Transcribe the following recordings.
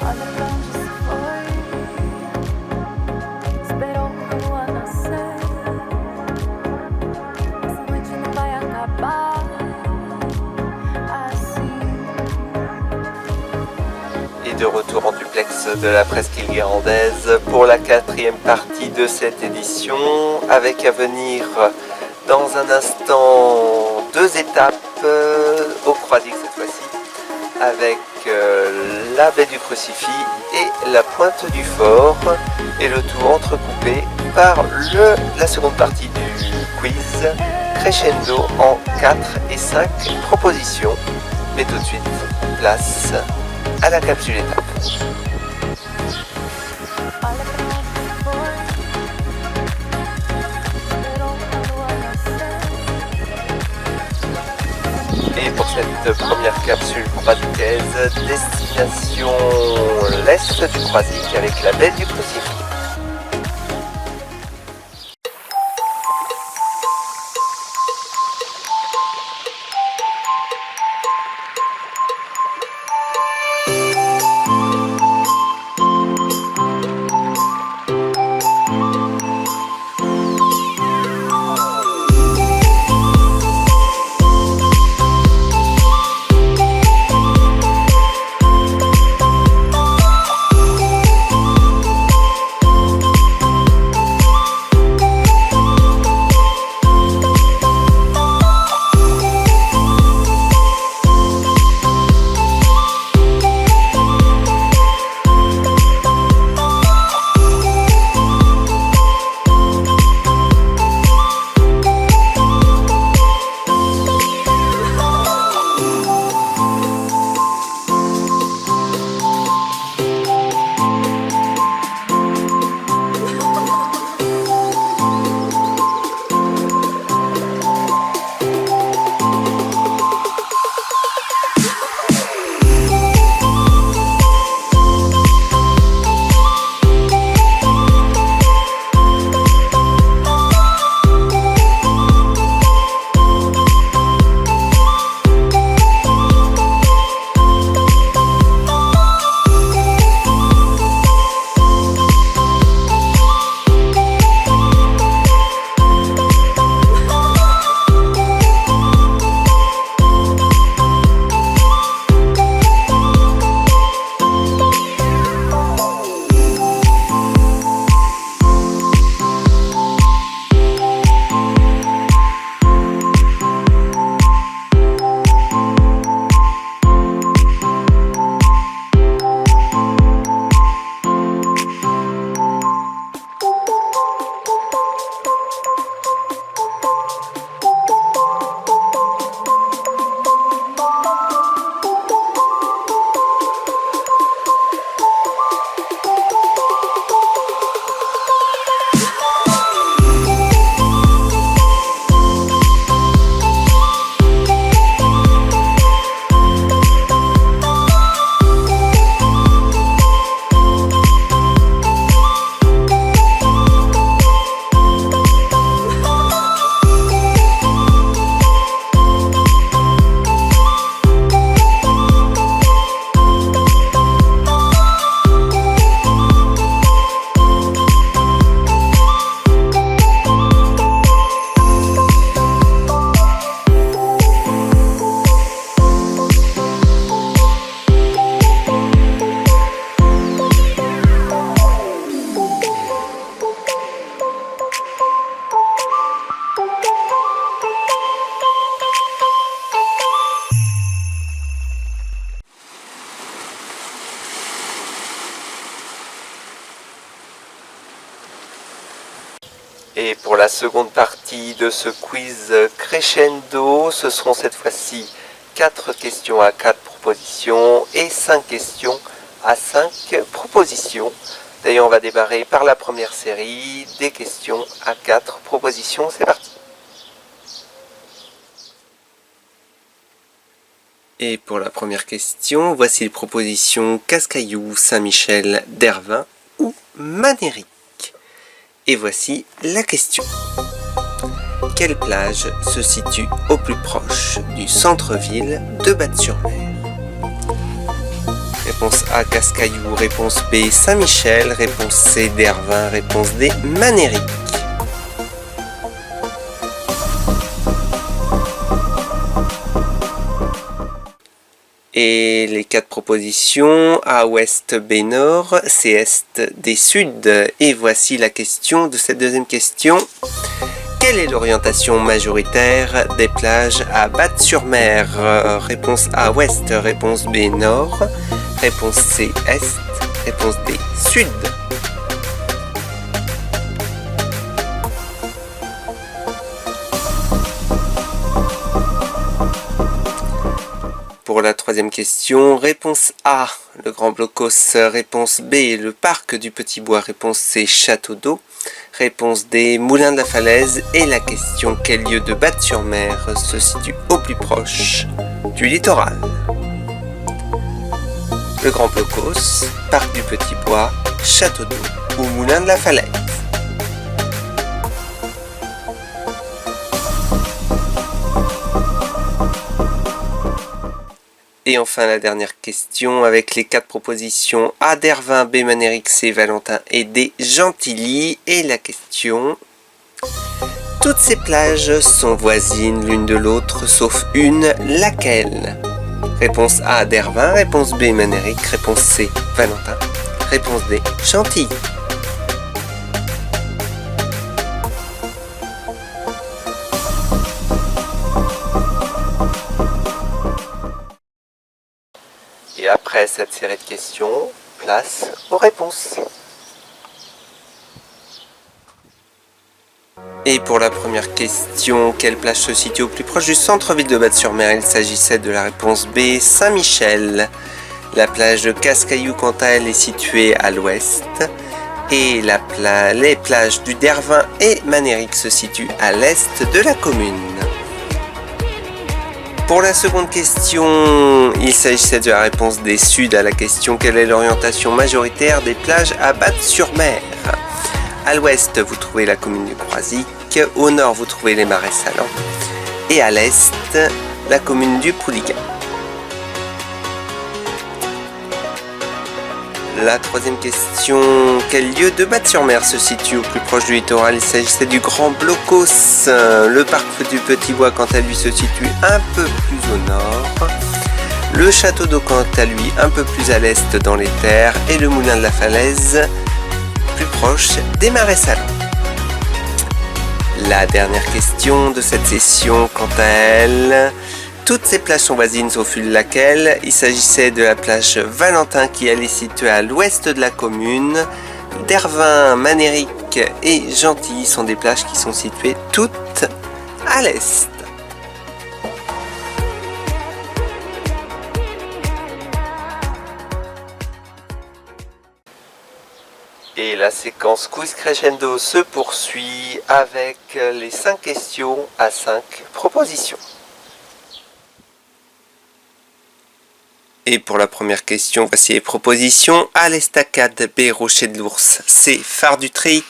Olha pra onde se foi, esperou a lua nascer. Essa noite não vai acabar assim. Et de retour en duplex de la presqu'île guérandaise pour la 4e partie de cette édition, avec à venir dans un instant 2 étapes au Croisic cette fois-ci, avec la baie du Crucifix et la pointe du Fort, et le tout entrecoupé par la seconde partie du quiz crescendo en 4 et 5 propositions. Mais tout de suite, place à la capsule étape. Olha pra onde se foi, esperou a lua nascer. Et pour cette première capsule croisicaise, destination l'est du Croisic avec la baie du Crucifix. Et pour la seconde partie de ce quiz crescendo, ce seront cette fois-ci 4 questions à 4 propositions et 5 questions à 5 propositions. D'ailleurs, on va démarrer par la première série des questions à 4 propositions. C'est parti. Et pour la première question, voici les propositions Cascaillou, Saint-Michel, Dervin ou Manéric. Et voici la question. Quelle plage se situe au plus proche du centre-ville de Batte-sur-Mer? Réponse A, Cascaillou. Réponse B, Saint-Michel. Réponse C, Dervin. Réponse D, Manéric. Et les 4 propositions, A, Ouest, B, Nord, C, Est, D, Sud. Et voici la question de cette deuxième question. Quelle est l'orientation majoritaire des plages à Batte-sur-Mer? Réponse A, Ouest. Réponse B, Nord. Réponse C, Est. Réponse D, Sud. Pour la troisième question, réponse A, le Grand Blocos. Réponse B, le parc du Petit Bois. Réponse C, Château d'Eau. Réponse D, Moulin de la Falaise. Et la question, quel lieu de Batte-sur-Mer se situe au plus proche du littoral? Le Grand Blocos, parc du Petit Bois, Château d'Eau ou Moulin de la Falaise. Et enfin la dernière question avec les 4 propositions A, Dervin, B, Manéric, C, Valentin et D, Gentilly. Et la question: toutes ces plages sont voisines l'une de l'autre sauf une, laquelle? Réponse A, Dervin. Réponse B, Manéric. Réponse C, Valentin. Réponse D, Gentilly. Et après cette série de questions, place aux réponses. Et pour la première question, quelle plage se situe au plus proche du centre-ville de Batte-sur-Mer? Il s'agissait de la réponse B, Saint-Michel. La plage de Cascaillou, quant à elle, est située à l'ouest. Et les plages du Dervin et Manéric se situent à l'est de la commune. Pour la seconde question, il s'agissait de la réponse des Sud à la question: quelle est l'orientation majoritaire des plages à Batte-sur-Mer? À l'ouest, vous trouvez la commune du Croisic, au nord, vous trouvez les Marais Salants, et à l'est, la commune du Pouliguen. La troisième question, quel lieu de Batte-sur-Mer se situe au plus proche du littoral? Il s'agissait du Grand Blocos. Le parc du Petit Bois, quant à lui, se situe un peu plus au nord. Le Château d'Eau, quant à lui, un peu plus à l'est dans les terres. Et le Moulin de la Falaise, plus proche des Marais Salants. La dernière question de cette session, quant à elle: toutes ces plages sont voisines sauf une, laquelle? Il s'agissait de la plage Valentin qui elle est située à l'ouest de la commune. Dervin, Manéric et Gentilly sont des plages qui sont situées toutes à l'est. Et la séquence quiz crescendo se poursuit avec les 5 questions à 5 propositions. Et pour la première question, voici les propositions. A, l'Estacade. B, Rocher de l'Ours. C, Phare du Tréic.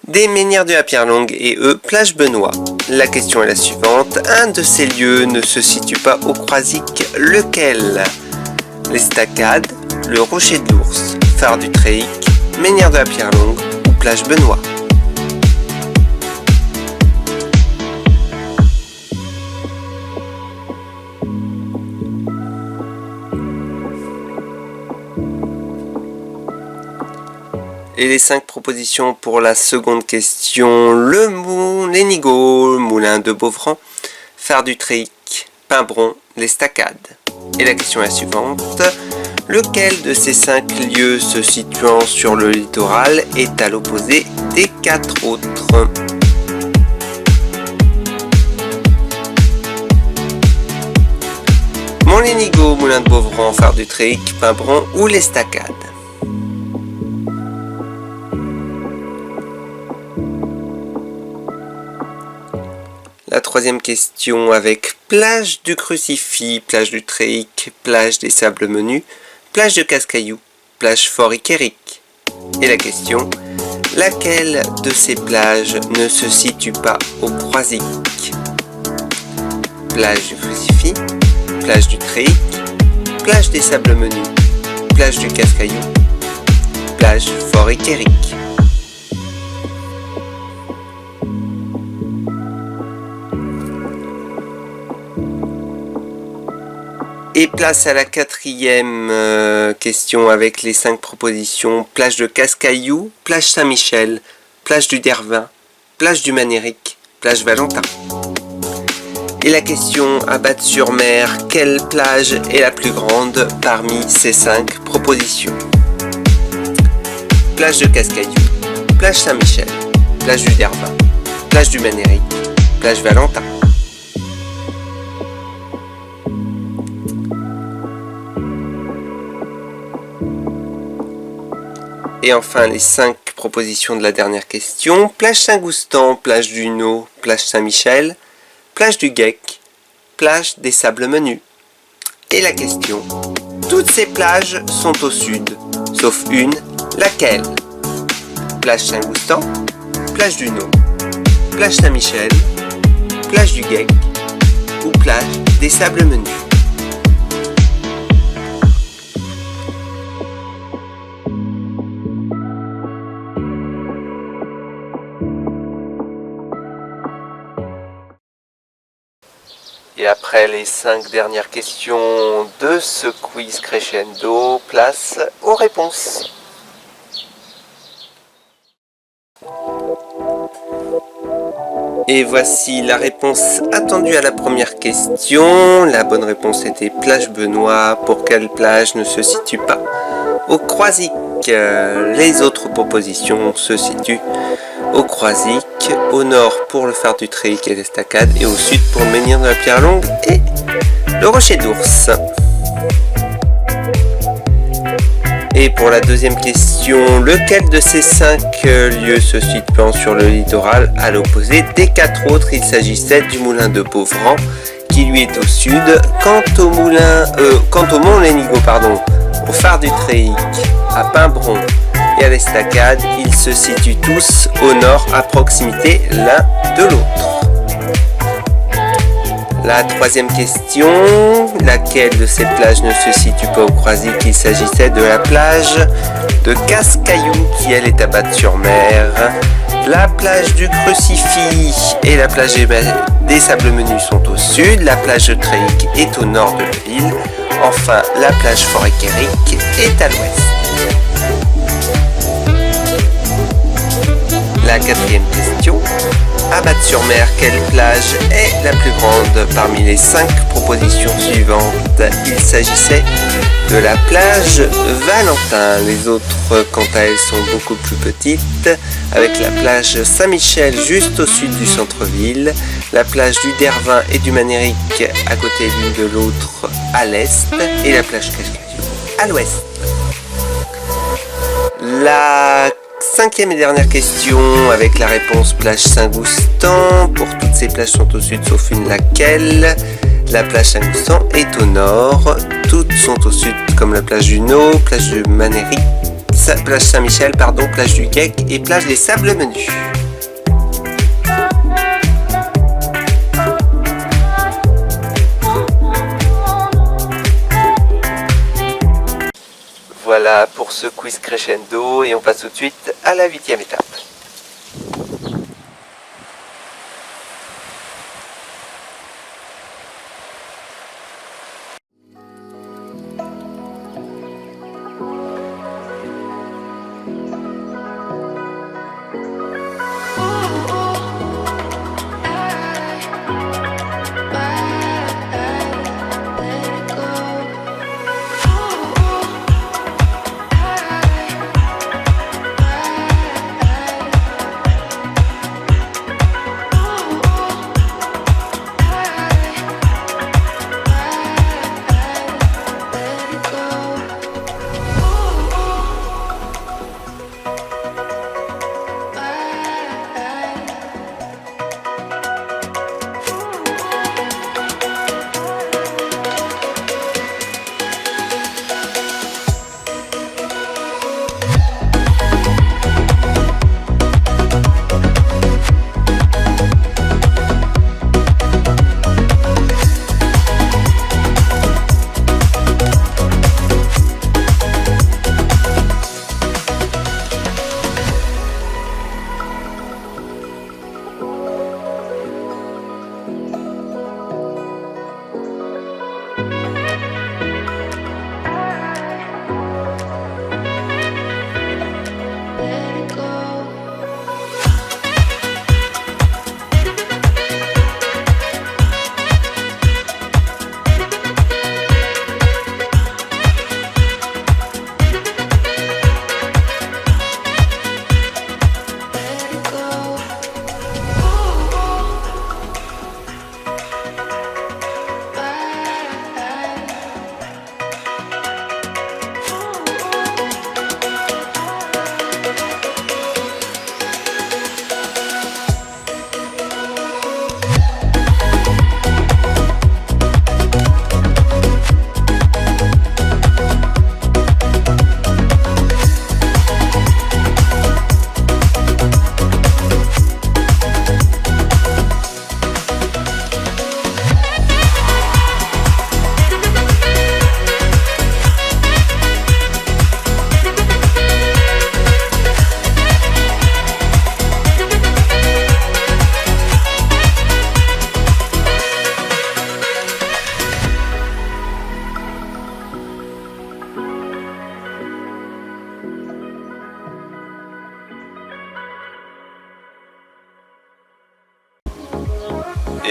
D, Menhirs de la Pierre Longue. Et E, Plage Benoît. La question est la suivante: un de ces lieux ne se situe pas au Croisic, lequel? L'Estacade, le Rocher de l'Ours, Phare du Tréic, Menhirs de la Pierre Longue ou Plage Benoît. Et les 5 propositions pour la seconde question: le Lénigaud, Moulin de Beauvran, Phare du Tréic, Pimbron, l'Estacade. Et la question est la suivante: lequel de ces 5 lieux se situant sur le littoral est à l'opposé des 4 autres? Montlénigaud, Moulin de Beauvran, Phare du Tréic, Pimbron ou l'Estacade? La troisième question avec plage du Crucifix, plage du Tréic, plage des Sables Menus, plage de Cascaillou, plage Fort Iquéric. Et la question: laquelle de ces plages ne se situe pas au Croisic? Plage du Crucifix, plage du Tréic, plage des Sables Menus plage du Cascaillou, plage Fort-et-Quéric. Et place à la quatrième question avec les 5 propositions. Plage de Cascaillou, plage Saint-Michel, plage du Dervin, plage du Manéric, plage Valentin. Et la question à Batte-sur-Mer, quelle plage est la plus grande parmi ces 5 propositions? Plage de Cascaillou, plage Saint-Michel, plage du Dervin, plage du Manéric, plage Valentin. Et enfin les 5 propositions de la dernière question. Plage Saint-Goustan, plage du Nau, plage Saint-Michel, plage du Geck, plage des Sables Menus. Et la question, toutes ces plages sont au sud, sauf une, laquelle? Plage Saint-Goustan, plage du Nau, plage Saint-Michel, plage du Geck ou plage des Sables Menus. Et après les 5 dernières questions de ce quiz crescendo, place aux réponses. Et voici la réponse attendue à la première question. La bonne réponse était plage Benoît. Pour quelle plage ne se situe pas au Croisic? Les autres propositions se situent au Croisic, au nord pour le phare du Tréic et l'Estacade, et au sud pour le menhir de la Pierre Longue et le Rocher d'Ours. Et pour la deuxième question, lequel de ces 5 lieux se situant sur le littoral à l'opposé des 4 autres? Il s'agissait du moulin de Beauvran qui lui est au sud. Quant au mont Lénigo, au phare du Tréic, à Pimbron et à l'Estacade, ils se situent tous au nord à proximité l'un de l'autre. La troisième question, laquelle de ces plages ne se situe pas au Croisic? Il s'agissait de la plage de Cascaillou qui elle est à Batte-sur-Mer. La plage du Crucifix et la plage des Sables Menus sont au sud. La plage de Tréic est au nord de la ville. Enfin, la plage Fort-et-Quéric est à l'ouest. La quatrième question. À Batte-sur-Mer, quelle plage est la plus grande parmi les 5 propositions suivantes? Il s'agissait de la plage Valentin. Les autres, quant à elles, sont beaucoup plus petites, avec la plage Saint-Michel juste au sud du centre-ville, la plage du Dervin et du Manéric à côté l'une de l'autre à l'est, et la plage Cascaillou à l'ouest. La 5e et dernière question avec la réponse plage Saint-Goustan. Pour toutes ces plages sont au sud sauf une, laquelle? La plage Saint-Goustan est au nord. Toutes sont au sud comme la plage du Nau, plage du Manéric, plage Saint-Michel, plage du Geck et plage des Sables Menus. Voilà pour ce quiz crescendo et on passe tout de suite à la 8e étape.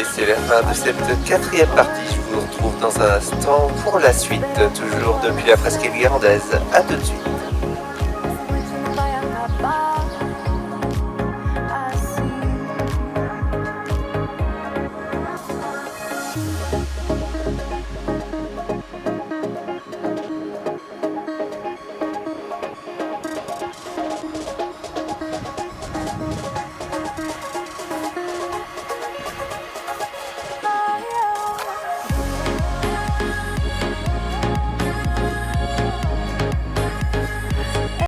Et c'est la fin de cette quatrième partie. Je vous retrouve dans un instant pour la suite, toujours depuis la presqu'île guérandaise. A tout de suite.